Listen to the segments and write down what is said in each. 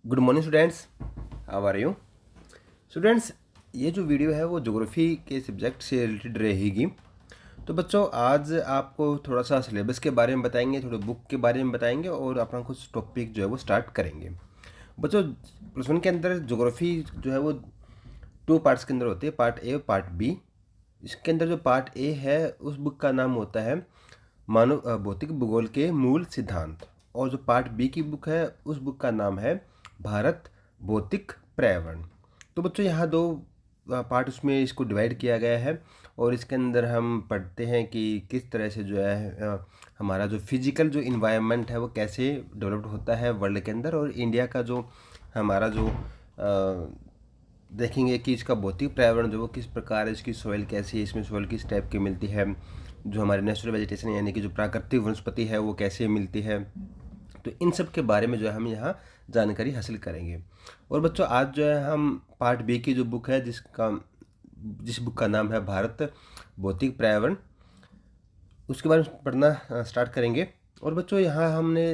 Good morning students, how are you students. ये जो video है वो ज्योग्राफी के सब्जेक्ट से रिलेटेड रहेगी। तो बच्चों, आज आपको थोड़ा सा सिलेबस के बारे में बताएंगे, थोड़े बुक के बारे में बताएंगे और अपना कुछ टॉपिक जो है वो स्टार्ट करेंगे। बच्चों, प्लस वन के अंदर ज्योग्राफी जो है वो टू पार्ट्स के अंदर होती है, पार्ट ए और पार्ट बी। इसके अंदर जो पार्ट ए है उस बुक का नाम होता है मानव भौतिक भूगोल के मूल सिद्धांत, और जो पार्ट बी की बुक है उस बुक का नाम है भारत भौतिक पर्यावरण। तो बच्चों, यहाँ दो पार्ट उसमें इसको डिवाइड किया गया है, और इसके अंदर हम पढ़ते हैं कि किस तरह से जो है हमारा जो फिजिकल जो इन्वायरमेंट है वो कैसे डेवलप्ड होता है वर्ल्ड के अंदर, और इंडिया का जो हमारा जो देखेंगे कि इसका भौतिक पर्यावरण जो वो किस प्रकार है, इसकी सॉइल कैसी है, इसमें सॉइल किस टाइप की मिलती है, जो हमारे नेचुरल वेजिटेशन यानी कि जो प्राकृतिक वनस्पति है वो कैसे मिलती है। तो इन सब के बारे में जो है हम यहाँ जानकारी हासिल करेंगे। और बच्चों, आज जो है हम पार्ट बी की जो बुक है जिस बुक का नाम है भारत भौतिक पर्यावरण, उसके बारे में पढ़ना स्टार्ट करेंगे। और बच्चों, यहाँ हमने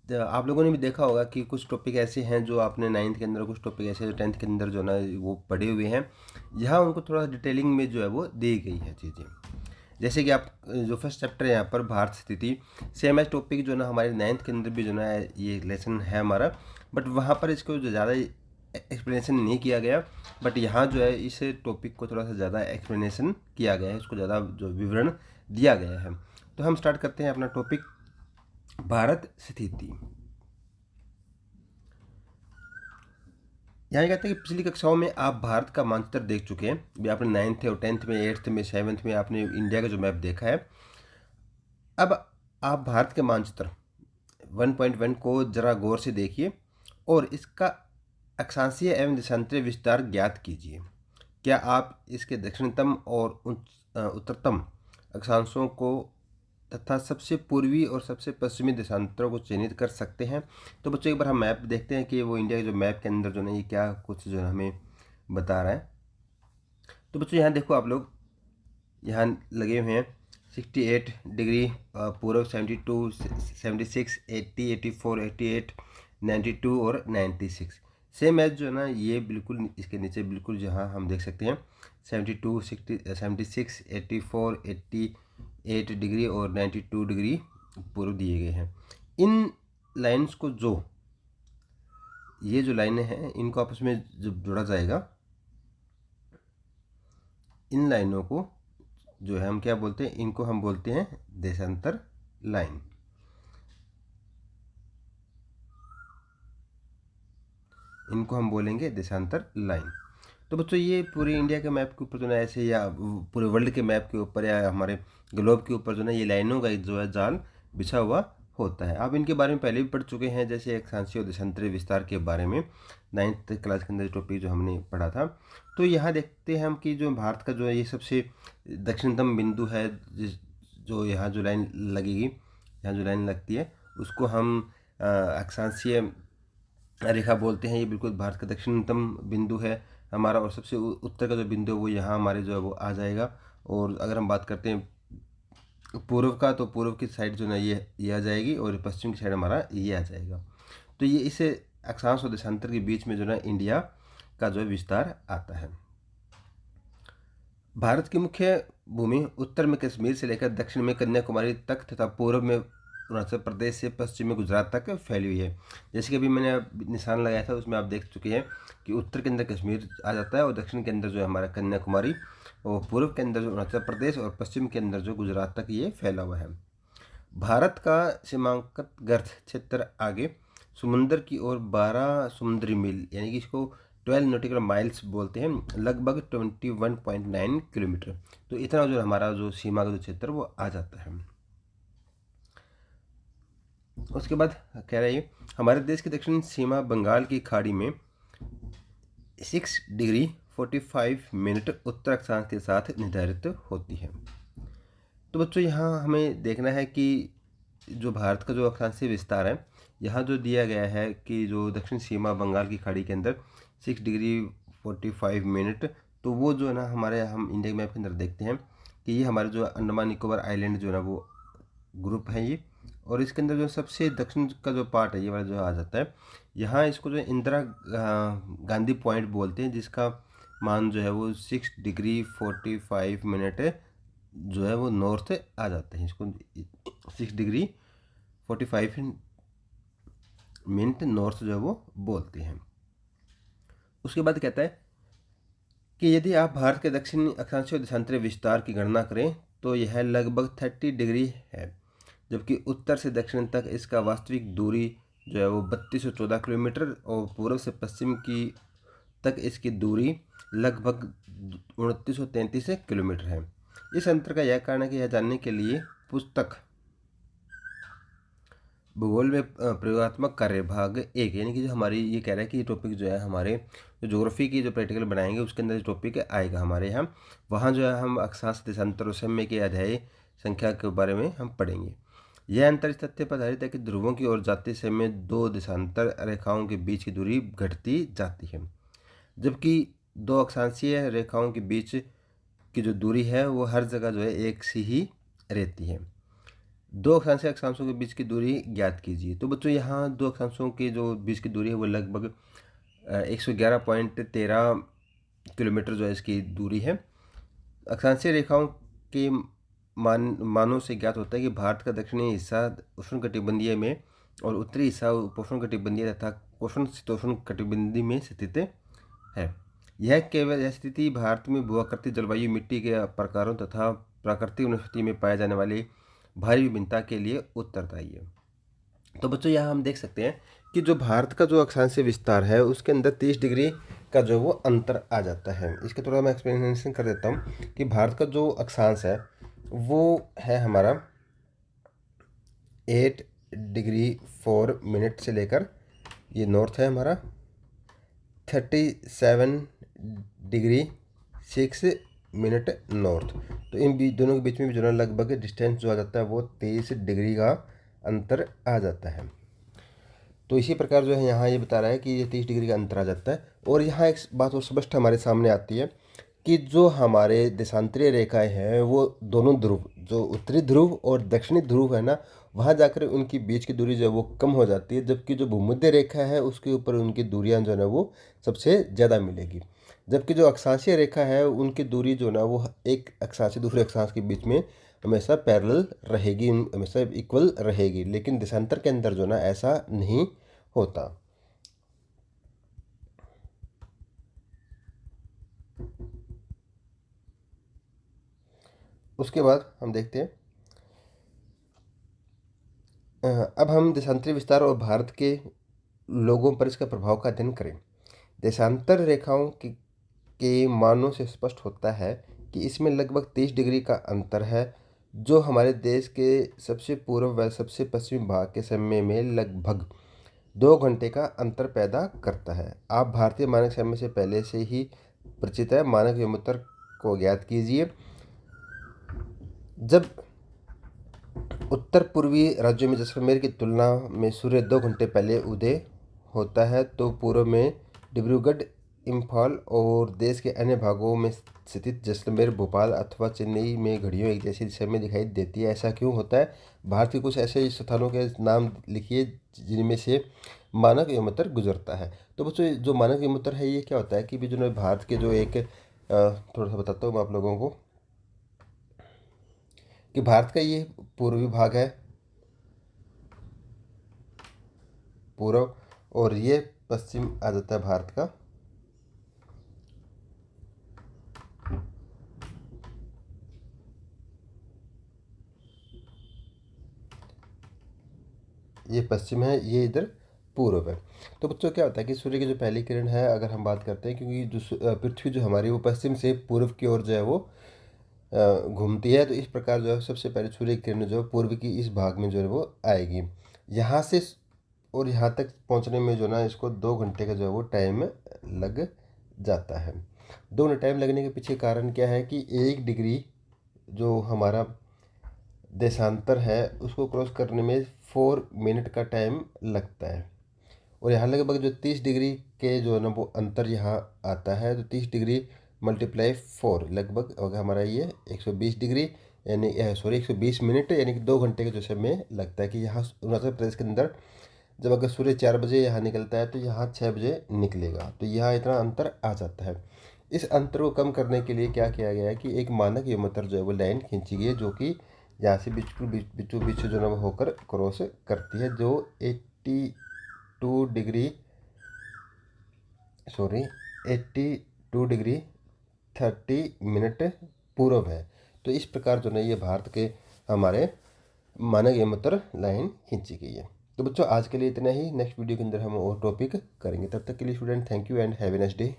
आप लोगों ने भी देखा होगा कि कुछ टॉपिक ऐसे हैं जो आपने नाइन्थ के अंदर, कुछ टॉपिक ऐसे जो टेंथ के अंदर जो ना वो पढ़े हुए हैं। यहाँ उनको थोड़ा डिटेलिंग में जो है वो दी गई है चीज़ें। जैसे कि आप जो फर्स्ट चैप्टर है यहाँ पर भारत स्थिति, सेम एज टॉपिक जो ना हमारे नाइन्थ के अंदर भी जो ना ये लेसन है हमारा, बट वहाँ पर इसको जो ज़्यादा एक्सप्लेनेशन नहीं किया गया। बट यहाँ जो है इस टॉपिक को थोड़ा सा ज़्यादा एक्सप्लेनेशन किया गया है, इसको ज़्यादा जो विवरण दिया गया है। तो हम स्टार्ट करते हैं अपना टॉपिक, भारत स्थिति। यहाँ कहते हैं कि पिछली कक्षाओं में आप भारत का मानचित्र देख चुके हैं, भी आपने नाइन्थ और टेंथ में, एट्थ में, सेवन्थ में आपने इंडिया का जो मैप देखा है। अब आप भारत के मानचित्र 1.1 को जरा गौर से देखिए और इसका अक्षांशीय एवं देशांतरीय विस्तार ज्ञात कीजिए। क्या आप इसके दक्षिणतम और उत्तरतम अक्षांशों को तथा सबसे पूर्वी और सबसे पश्चिमी देशांतरों को चिन्हित कर सकते हैं? तो बच्चों, एक बार हम मैप देखते हैं कि वो इंडिया के जो मैप के अंदर जो है ये क्या कुछ जो है हमें बता रहा है। तो बच्चों, यहाँ देखो आप लोग, यहाँ लगे हुए हैं 68 डिग्री पूर्व, 72, 76, 80, 84, 88, 92 और 96। सेम एज जो है ना ये बिल्कुल इसके नीचे बिल्कुल जहाँ हम देख सकते हैं 72, 60, 76, 84, 88 डिग्री और 92 डिग्री पूर्व दिए गए हैं। इन लाइंस को ये जो लाइनें हैं इनको आपस में जब जोड़ा जाएगा, इन लाइनों को जो है हम क्या बोलते हैं, इनको हम बोलते हैं देशांतर लाइन। इनको हम बोलेंगे देशांतर लाइन। तो बच्चों, ये पूरे इंडिया के मैप के ऊपर जो है ऐसे, या पूरे वर्ल्ड के मैप के ऊपर या हमारे ग्लोब के ऊपर जो है ये लाइनों का जो है जाल बिछा हुआ होता है। आप इनके बारे में पहले भी पढ़ चुके हैं, जैसे अक्षांशीय और देशांतरीय विस्तार के बारे में नाइन्थ क्लास के अंदर टॉपिक जो हमने पढ़ा था। तो यहाँ देखते हैं हम कि जो भारत का जो है ये सबसे दक्षिणतम बिंदु है, जो यहाँ जो लाइन लगेगी, यहाँ जो लाइन लगती है उसको हम अक्षांशीय रेखा बोलते हैं। ये बिल्कुल भारत का दक्षिणतम बिंदु है हमारा, और सबसे उत्तर का जो बिंदु है वो यहाँ हमारे जो है वो आ जाएगा। और अगर हम बात करते हैं पूर्व का, तो पूर्व की साइड जो ना ये आ जाएगी, और पश्चिम की साइड हमारा ये आ जाएगा। तो ये इस अक्षांश और देशांतर के बीच में जो ना इंडिया का जो विस्तार आता है। भारत की मुख्य भूमि उत्तर में कश्मीर से लेकर दक्षिण में कन्याकुमारी तक तथा पूर्व में अरुणाचल प्रदेश से पश्चिम में गुजरात तक फैली हुई है। जैसे कि अभी मैंने निशान लगाया था उसमें आप देख चुके हैं कि उत्तर के अंदर कश्मीर आ जाता है, और दक्षिण के अंदर जो है हमारा कन्याकुमारी, और पूर्व के अंदर जो अरुणाचल प्रदेश, और पश्चिम के अंदर जो गुजरात तक ये फैला हुआ है। भारत का सीमांकन गर्त क्षेत्र आगे समुद्र की ओर 12 समुद्री मील यानी कि इसको 12 नॉटिकल माइल्स बोलते हैं, लगभग 21.9 किलोमीटर। तो इतना जो हमारा जो सीमा का जो क्षेत्र वो आ जाता है। उसके बाद कह रहा है हमारे देश की दक्षिण सीमा बंगाल की खाड़ी में 6 डिग्री 45 मिनट उत्तर अक्षांश के साथ निर्धारित होती है। तो बच्चों, यहाँ हमें देखना है कि जो भारत का जो अक्षांशीय विस्तार है, यहाँ जो दिया गया है कि जो दक्षिण सीमा बंगाल की खाड़ी के अंदर 6 डिग्री 45 मिनट, तो वो जो है ना हमारे, हम इंडिया मैप के अंदर देखते हैं कि ये हमारे जो अंडमान निकोबार आइलैंड जो है ना वो ग्रुप है ये, और इसके अंदर जो सबसे दक्षिण का जो पार्ट है ये वाला जो आ जाता है, यहाँ इसको जो इंदिरा गांधी पॉइंट बोलते हैं, जिसका मान जो है वो 6 डिग्री 45 मिनट जो है वो नॉर्थ आ जाते हैं। इसको 6 डिग्री 45 मिनट नॉर्थ जो है वो बोलते हैं। उसके बाद कहता है कि यदि आप भारत के दक्षिणी अक्षांशीय देशांतरीय विस्तार की गणना करें तो यह लगभग 30 डिग्री है, जबकि उत्तर से दक्षिण तक इसका वास्तविक दूरी जो है वो 3214 किलोमीटर और पूर्व से पश्चिम की तक इसकी दूरी लगभग 2933 किलोमीटर है। इस अंतर का यह कारण है कि यह जानने के लिए पुस्तक भूगोल में प्रयोगात्मक कार्य भाग 1, यानी कि जो हमारी ये कह रहा है कि ये टॉपिक जो है हमारे जो ज्योग्राफी की जो प्रैक्टिकल बनाएंगे उसके अंदर टॉपिक आएगा हमारे यहाँ, वहाँ जो है हम अक्षांश देशांतर और समय के अध्याय संख्या के बारे में हम पढ़ेंगे। यह अंतर इस तथ्य पर आधारित है कि ध्रुवों की ओर जाते समय दो देशांतर रेखाओं के बीच की दूरी घटती जाती है, जबकि दो अक्षांशीय रेखाओं के बीच की जो दूरी है वो हर जगह जो है एक सी ही रहती है। दो अक्षांशीय अक्षांशों के बीच की दूरी ज्ञात कीजिए। तो बच्चों यहाँ दो अक्षांशों के जो बीच की दूरी है वो लगभग 111.13 किलोमीटर जो है इसकी दूरी है। अक्षांशीय रेखाओं के मानों से ज्ञात होता है कि भारत का दक्षिणी हिस्सा उष्णकटिबंधीय में और उत्तरी हिस्सा उपोष्णकटिबंधीय तथा उपोष्ण-शीतोष्ण में स्थित है। यह स्थिति भारत में भूआकृति जलवायु, मिट्टी के प्रकारों तथा प्राकृतिक वनस्पति में पाए जाने वाले भारी विभिन्नता के लिए उत्तरदायी है। तो बच्चों यहाँ हम देख सकते हैं कि जो भारत का जो अक्षांशीय विस्तार है उसके अंदर 30 डिग्री का जो वो अंतर आ जाता है। इसके थोड़ा मैं एक्सप्लेनेशन कर देता हूँ कि भारत का जो अक्षांश है वो है हमारा 8 डिग्री 4 मिनट से लेकर, ये नॉर्थ है हमारा 37 डिग्री 6 मिनट नॉर्थ। तो इन दोनों के बीच में भी जो है लगभग डिस्टेंस जो आ जाता है वो 23 डिग्री का अंतर आ जाता है। तो इसी प्रकार जो है यहाँ ये बता रहा है कि ये 30 डिग्री का अंतर आ जाता है। और यहाँ एक बात और स्पष्ट हमारे सामने आती है कि जो हमारे देशांतरीय रेखाएं हैं वो दोनों ध्रुव, जो उत्तरी ध्रुव और दक्षिणी ध्रुव है ना, वहाँ जाकर उनकी बीच की दूरी जो है वो कम हो जाती है, जबकि जो भूमध्य रेखा है उसके ऊपर उनकी दूरियाँ जो है वो सबसे ज़्यादा मिलेगी। जबकि जो अक्षांशीय रेखा है उनकी दूरी जो ना वो एक अक्षांश से दूसरे अक्षांश के बीच में हमेशा पैरेलल रहेगी, हमेशा इक्वल रहेगी, लेकिन देशांतर के अंदर जो ना ऐसा नहीं होता। उसके बाद हम देखते हैं अब हम देशांतरीय विस्तार और भारत के लोगों पर इसका प्रभाव का अध्ययन करें। देशांतर रेखाओं के मानों से स्पष्ट होता है कि इसमें लगभग 30 डिग्री का अंतर है, जो हमारे देश के सबसे पूर्व व सबसे पश्चिमी भाग के समय में लगभग 2 घंटे का अंतर पैदा करता है। आप भारतीय मानक समय से पहले से ही परिचित है, मानक विमुतर को ज्ञात कीजिए। जब उत्तर पूर्वी राज्यों में जैसलमेर की तुलना में सूर्य 2 घंटे पहले उदय होता है तो पूर्व में डिब्रूगढ़, इम्फाल और देश के अन्य भागों में स्थित जैसलमेर, भोपाल अथवा चेन्नई में घड़ियों एक जैसी दिशा में दिखाई देती है। ऐसा क्यों होता है? भारत के कुछ ऐसे स्थानों के नाम लिखिए जिनमें से मानक विमुतर गुजरता है। तो बच्चों जो मानक विमुतर है ये क्या होता है कि भी जो भारत के जो एक थोड़ा सा बताता हूँ मैं आप लोगों को कि भारत का ये पूर्वी भाग है, पूर्व, और ये पश्चिम आ जाता है भारत का। ये पश्चिम है, ये इधर पूर्व है। तो बच्चों क्या होता है कि सूर्य की जो पहली किरण है अगर हम बात करते हैं, क्योंकि जो पृथ्वी जो हमारी वो पश्चिम से पूर्व की ओर जो है वो घूमती है, तो इस प्रकार जो है सबसे पहले सूर्य की किरण जो है पूर्व की इस भाग में जो है वो आएगी। यहाँ से और यहाँ तक पहुँचने में जो ना इसको 2 घंटे का जो है वो टाइम लग जाता है। 2 घंटे टाइम लगने के पीछे कारण क्या है कि 1 डिग्री जो हमारा देशांतर है उसको क्रॉस करने में 4 मिनट का टाइम लगता है। और यहाँ लगभग जो 30 डिग्री के जो है ना वो अंतर यहाँ आता है, तो 30 डिग्री × 4 लगभग होगा हमारा ये 120 डिग्री। यानी 120 मिनट यानी कि 2 घंटे का जो समय लगता है कि यहाँ अरुणाचल प्रदेश के अंदर जब अगर सूर्य 4 बजे यहाँ निकलता है तो यहाँ 6 बजे निकलेगा, तो यहाँ इतना अंतर आ जाता है। इस अंतर को कम करने के लिए क्या किया गया है कि एक मानक योमोत्तर जो है वो लाइन खींची गई है, जो कि यहाँ से बिल्कुल बीचों बीच जो है होकर क्रॉस करती है, जो 82 डिग्री 30 मिनट पूर्व है। तो इस प्रकार जो है ये भारत के हमारे मानक योमोत्तर लाइन खींची गई है। तो बच्चों आज के लिए इतना ही, नेक्स्ट वीडियो के अंदर हम और टॉपिक करेंगे। तब तक के लिए student thank you and have a nice day.